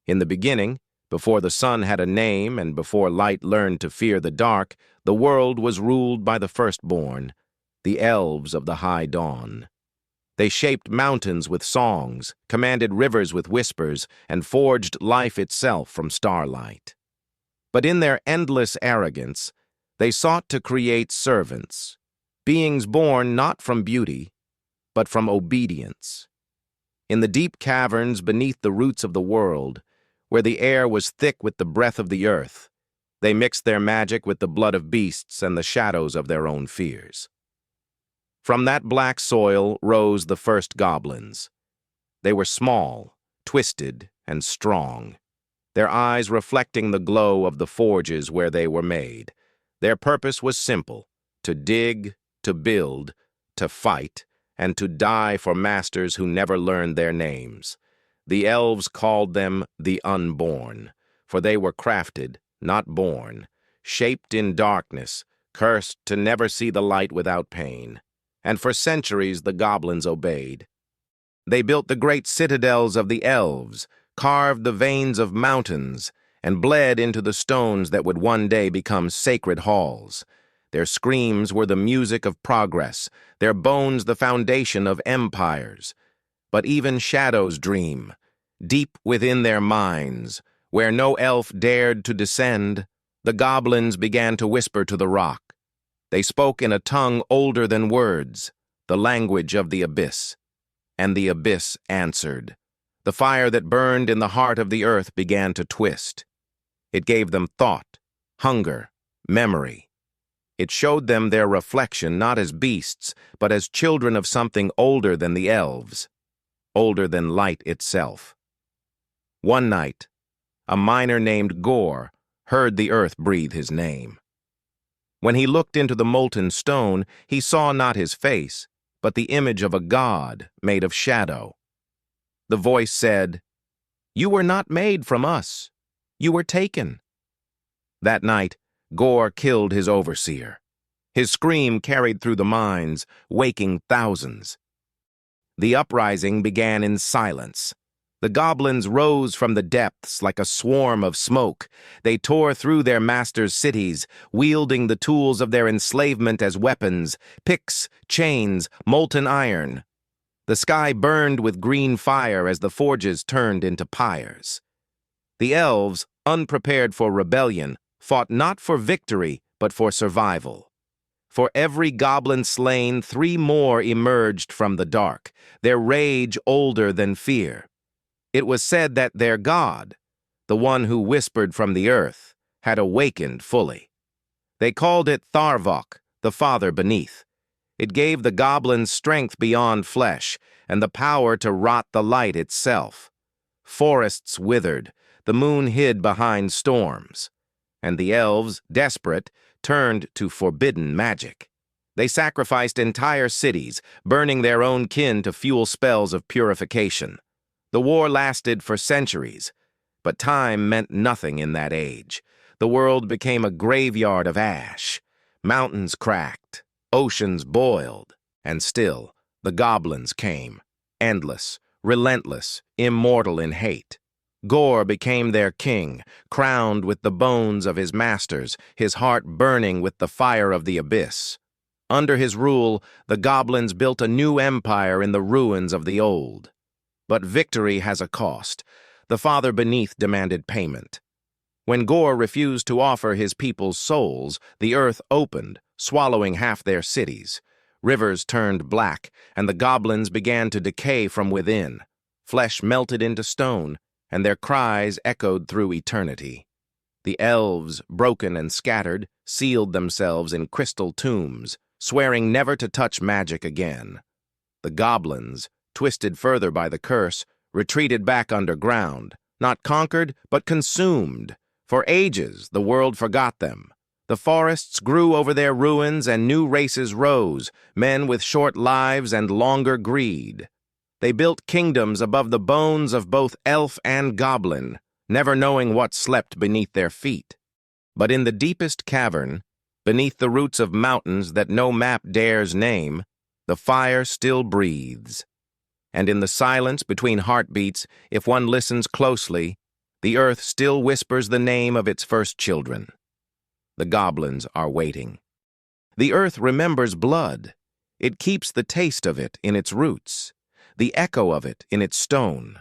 In the beginning, before the sun had a name and before light learned to fear the dark, the world was ruled by the firstborn, the Elves of the High Dawn. They shaped mountains with songs, commanded rivers with whispers, and forged life itself from starlight. But in their endless arrogance, they sought to create servants, beings born not from beauty, but from obedience. In the deep caverns beneath the roots of the world, where the air was thick with the breath of the earth, they mixed their magic with the blood of beasts and the shadows of their own fears. From that black soil rose the first goblins. They were small, twisted, and strong, their eyes reflecting the glow of the forges where they were made. Their purpose was simple: to dig, to build, to fight, and to die for masters who never learned their names. The elves called them the Unborn, for they were crafted, not born, shaped in darkness, cursed to never see the light without pain. And for centuries the goblins obeyed. They built the great citadels of the elves, carved the veins of mountains, and bled into the stones that would one day become sacred halls. Their screams were the music of progress, their bones the foundation of empires. But even shadows dream, deep within their minds, where no elf dared to descend. The goblins began to whisper to the rock. They spoke in a tongue older than words, the language of the abyss. And the abyss answered. The fire that burned in the heart of the earth began to twist. It gave them thought, hunger, memory. It showed them their reflection not as beasts, but as children of something older than the elves, older than light itself. One night, a miner named Gore heard the earth breathe his name. When he looked into the molten stone, he saw not his face, but the image of a god made of shadow. The voice said, "You were not made from us. You were taken." That night, Gore killed his overseer. His scream carried through the mines, waking thousands. The uprising began in silence. The goblins rose from the depths like a swarm of smoke. They tore through their masters' cities, wielding the tools of their enslavement as weapons: picks, chains, molten iron. The sky burned with green fire as the forges turned into pyres. The elves, unprepared for rebellion, fought not for victory, but for survival. For every goblin slain, 3 more emerged from the dark, their rage older than fear. It was said that their god, the one who whispered from the earth, had awakened fully. They called it Tharvok, the Father Beneath. It gave the goblins strength beyond flesh, and the power to rot the light itself. Forests withered, the moon hid behind storms, and the elves, desperate, turned to forbidden magic. They sacrificed entire cities, burning their own kin to fuel spells of purification. The war lasted for centuries, but time meant nothing in that age. The world became a graveyard of ash. Mountains cracked, oceans boiled, and still the goblins came, endless, relentless, immortal in hate. Gore became their king, crowned with the bones of his masters, his heart burning with the fire of the abyss. Under his rule, the goblins built a new empire in the ruins of the old. But victory has a cost. The Father Beneath demanded payment. When Gore refused to offer his people's souls, the earth opened, swallowing half their cities. Rivers turned black, and the goblins began to decay from within. Flesh melted into stone, and their cries echoed through eternity. The elves, broken and scattered, sealed themselves in crystal tombs, swearing never to touch magic again. The goblins, twisted further by the curse, retreated back underground, not conquered, but consumed. For ages, the world forgot them. The forests grew over their ruins and new races rose, men with short lives and longer greed. They built kingdoms above the bones of both elf and goblin, never knowing what slept beneath their feet. But in the deepest cavern, beneath the roots of mountains that no map dares name, the fire still breathes. And in the silence between heartbeats, if one listens closely, The earth still whispers the name of its first children. The goblins are waiting. The earth remembers blood. It keeps the taste of it in its roots, the echo of it in its stone.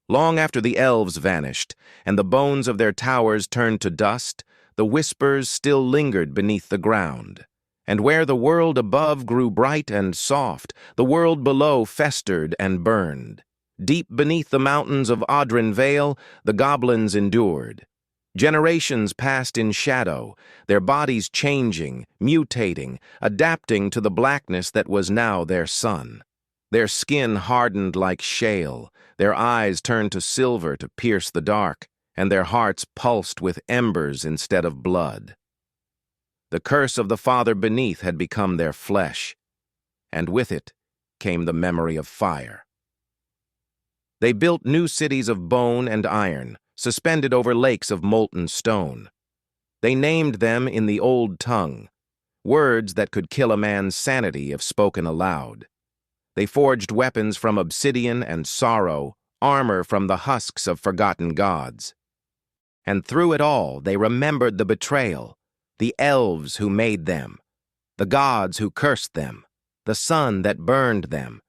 Long after the elves vanished, and the bones of their towers turned to dust, the whispers still lingered beneath the ground. And where the world above grew bright and soft, the world below festered and burned. Deep beneath the mountains of Audrin Vale, the goblins endured. Generations passed in shadow, their bodies changing, mutating, adapting to the blackness that was now their sun. Their skin hardened like shale, their eyes turned to silver to pierce the dark, and their hearts pulsed with embers instead of blood. The curse of the father beneath had become their flesh, and with it came the memory of fire. They built new cities of bone and iron, suspended over lakes of molten stone. They named them in the old tongue, words that could kill a man's sanity if spoken aloud. They forged weapons from obsidian and sorrow, armor from the husks of forgotten gods. And through it all, they remembered the betrayal, the elves who made them, the gods who cursed them, the sun that burned them.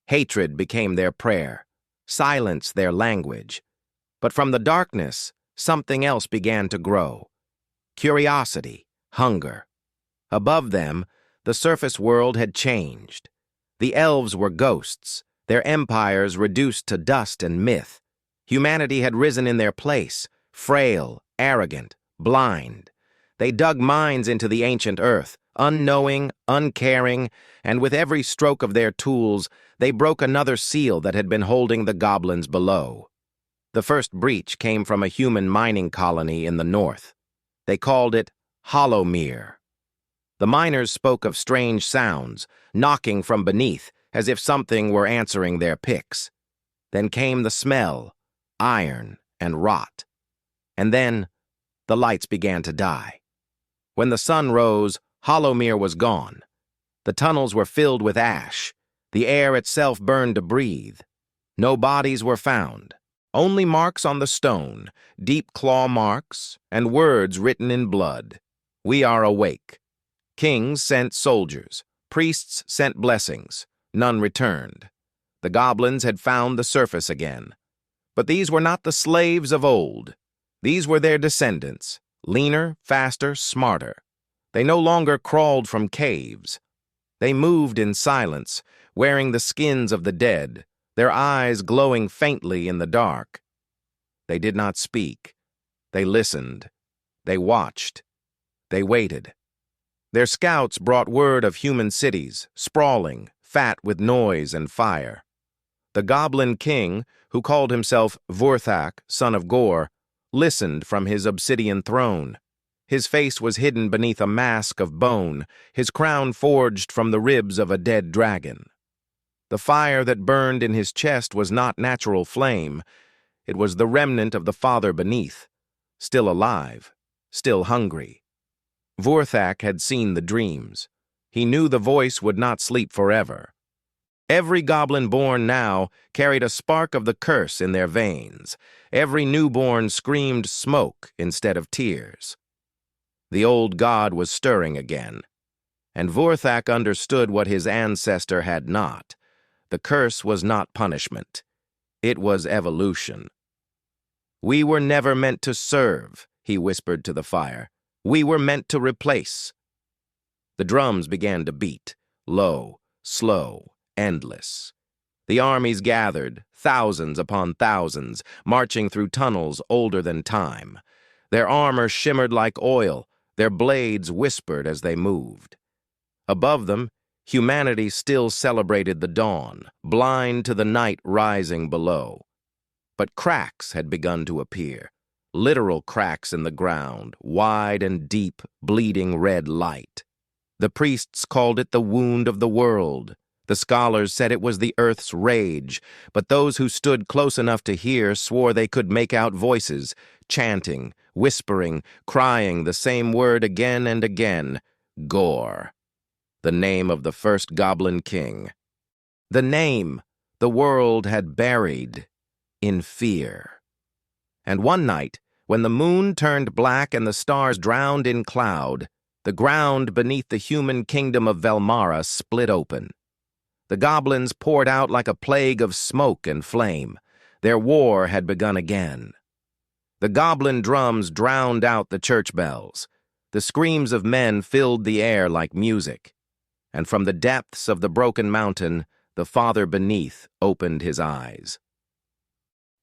Hatred became their prayer, silence their language. But from the darkness, something else began to grow. Curiosity, hunger. Above them, the surface world had changed. The elves were ghosts, their empires reduced to dust and myth. Humanity had risen in their place, frail, arrogant, blind. They dug mines into the ancient earth, unknowing, uncaring, and with every stroke of their tools, they broke another seal that had been holding the goblins below. The first breach came from a human mining colony in the north. They called it Hollowmere. The miners spoke of strange sounds, knocking from beneath, as if something were answering their picks. Then came the smell, iron and rot. And then the lights began to die. When the sun rose, Hollowmere was gone. The tunnels were filled with ash. The air itself burned to breathe. No bodies were found. Only marks on the stone, deep claw marks, and words written in blood. We are awake. Kings sent soldiers. Priests sent blessings. None returned. The goblins had found the surface again. But these were not the slaves of old. These were their descendants, leaner, faster, smarter. They no longer crawled from caves. They moved in silence, wearing the skins of the dead, their eyes glowing faintly in the dark. They did not speak. They listened. They watched. They waited. Their scouts brought word of human cities, sprawling, fat with noise and fire. The Goblin King, who called himself Vorthak, son of Gore, listened from his obsidian throne. His face was hidden beneath a mask of bone, his crown forged from the ribs of a dead dragon. The fire that burned in his chest was not natural flame. It was the remnant of the father beneath, still alive, still hungry. Vorthak had seen the dreams. He knew the voice would not sleep forever. Every goblin born now carried a spark of the curse in their veins. Every newborn screamed smoke instead of tears. The old god was stirring again, and Vorthak understood what his ancestor had not. The curse was not punishment. It was evolution. We were never meant to serve, he whispered to the fire. We were meant to replace. The drums began to beat, low, slow, endless. The armies gathered, thousands upon thousands, marching through tunnels older than time. Their armor shimmered like oil, their blades whispered as they moved. Above them, humanity still celebrated the dawn, blind to the night rising below. But cracks had begun to appear. Literal cracks in the ground, wide and deep, bleeding red light. The priests called it the wound of the world. The scholars said it was the earth's rage, but those who stood close enough to hear swore they could make out voices, chanting, whispering, crying the same word again and again, Gore, the name of the first Goblin King. The name the world had buried in fear. And one night, when the moon turned black and the stars drowned in cloud, the ground beneath the human kingdom of Velmara split open. The goblins poured out like a plague of smoke and flame. Their war had begun again. The goblin drums drowned out the church bells. The screams of men filled the air like music. And from the depths of the broken mountain, the Father beneath opened his eyes.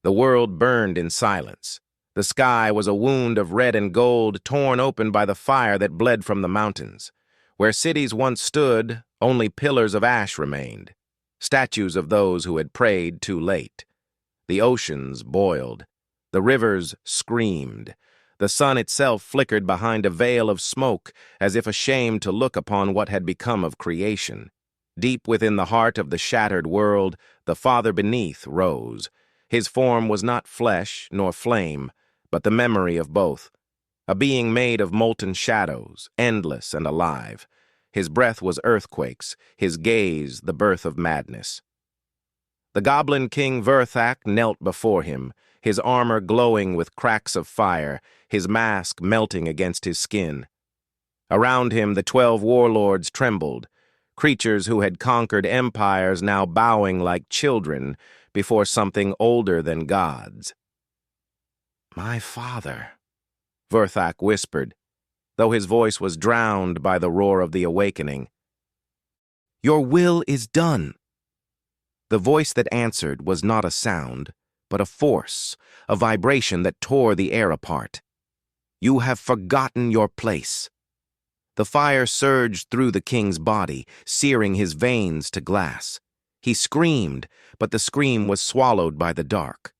The world burned in silence. The sky was a wound of red and gold torn open by the fire that bled from the mountains. Where cities once stood, only pillars of ash remained, statues of those who had prayed too late. The oceans boiled. The rivers screamed. The sun itself flickered behind a veil of smoke, as if ashamed to look upon what had become of creation. Deep within the heart of the shattered world, the Father beneath rose. His form was not flesh nor flame, but the memory of both. A being made of molten shadows, endless and alive. His breath was earthquakes, his gaze the birth of madness. The Goblin King Verthak knelt before him, his armor glowing with cracks of fire, his mask melting against his skin. Around him the 12 warlords trembled, creatures who had conquered empires now bowing like children before something older than gods. "My father," Verthak whispered, though his voice was drowned by the roar of the awakening. "Your will is done." The voice that answered was not a sound, but a force, a vibration that tore the air apart. "You have forgotten your place." The fire surged through the king's body, searing his veins to glass. He screamed, but the scream was swallowed by the dark.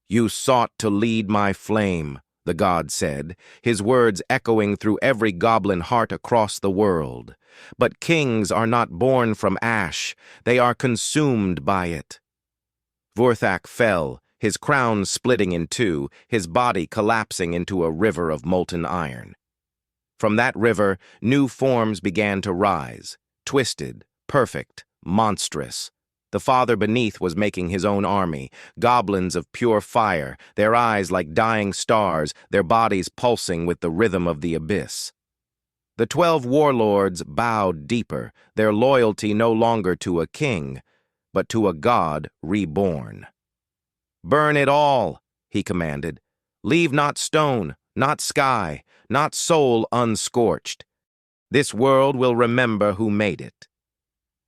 "You sought to lead my flame," the god said, his words echoing through every goblin heart across the world. "But kings are not born from ash, they are consumed by it." Verthak fell, his crown splitting in two, his body collapsing into a river of molten iron. From that river, new forms began to rise, twisted, perfect, monstrous. The Father beneath was making his own army, goblins of pure fire, their eyes like dying stars, their bodies pulsing with the rhythm of the abyss. The 12 warlords bowed deeper, their loyalty no longer to a king, but to a god reborn. "Burn it all," he commanded. "Leave not stone, not sky, not soul unscorched. This world will remember who made it."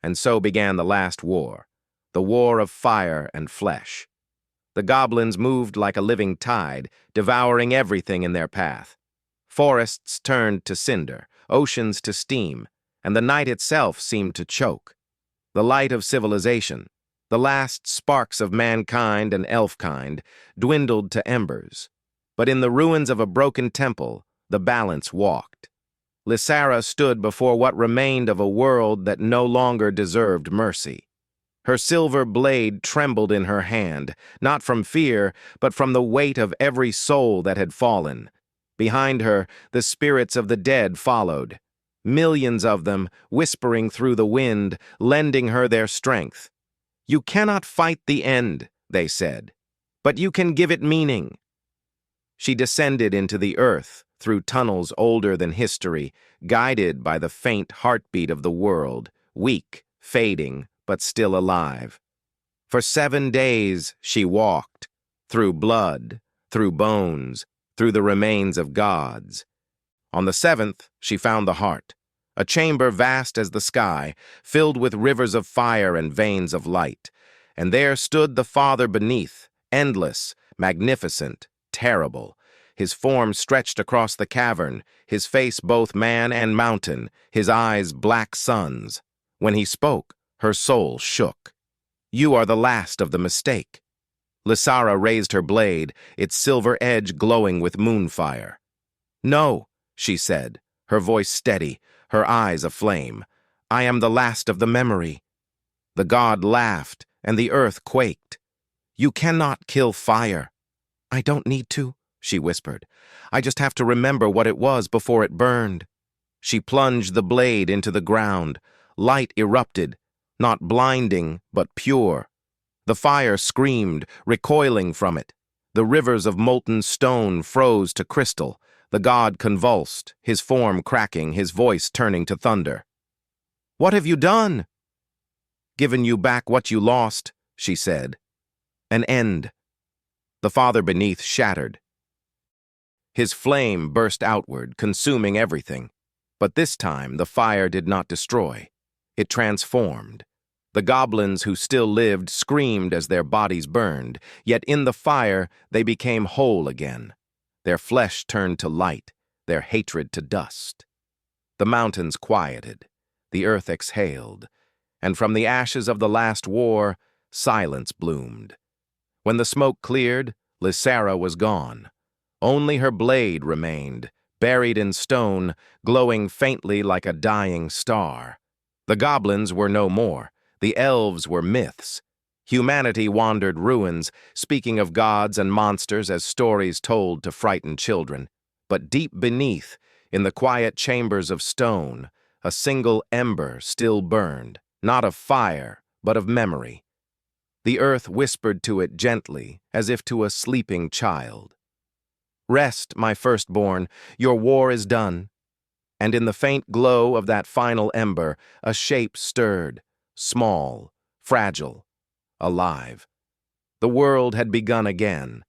And so began the last war, the war of fire and flesh. The goblins moved like a living tide, devouring everything in their path. Forests turned to cinder, oceans to steam, and the night itself seemed to choke. The light of civilization, the last sparks of mankind and elfkind, dwindled to embers. But in the ruins of a broken temple, the balance walked. Lysara stood before what remained of a world that no longer deserved mercy. Her silver blade trembled in her hand, not from fear, but from the weight of every soul that had fallen. Behind her, the spirits of the dead followed, millions of them whispering through the wind, lending her their strength. "You cannot fight the end," they said, "but you can give it meaning." She descended into the earth through tunnels older than history, guided by the faint heartbeat of the world, weak, fading, but still alive. For 7 days she walked, through blood, through bones, through the remains of gods. On the 7th, she found the heart, a chamber vast as the sky, filled with rivers of fire and veins of light. And there stood the Father beneath, endless, magnificent, terrible. His form stretched across the cavern, his face both man and mountain, his eyes black suns. When he spoke, her soul shook. "You are the last of the mistake." Lysara raised her blade, its silver edge glowing with moonfire. "No," she said, her voice steady, her eyes aflame. "I am the last of the memory." The god laughed, and the earth quaked. "You cannot kill fire." "I don't need to," she whispered. "I just have to remember what it was before it burned." She plunged the blade into the ground. Light erupted, not blinding, but pure. The fire screamed, recoiling from it. The rivers of molten stone froze to crystal. The god convulsed, his form cracking, his voice turning to thunder. "What have you done?" "Given you back what you lost," she said. "An end." The father beneath shattered. His flame burst outward, consuming everything. But this time the fire did not destroy. It transformed. The goblins who still lived screamed as their bodies burned, yet in the fire they became whole again. Their flesh turned to light, their hatred to dust. The mountains quieted, the earth exhaled, and from the ashes of the last war, silence bloomed. When the smoke cleared, Lysera was gone. Only her blade remained, buried in stone, glowing faintly like a dying star. The goblins were no more. The elves were myths. Humanity wandered ruins, speaking of gods and monsters as stories told to frighten children. But deep beneath, in the quiet chambers of stone, a single ember still burned, not of fire, but of memory. The earth whispered to it gently, as if to a sleeping child. "Rest, my firstborn, your war is done." And in the faint glow of that final ember, a shape stirred, small, fragile, alive. The world had begun again,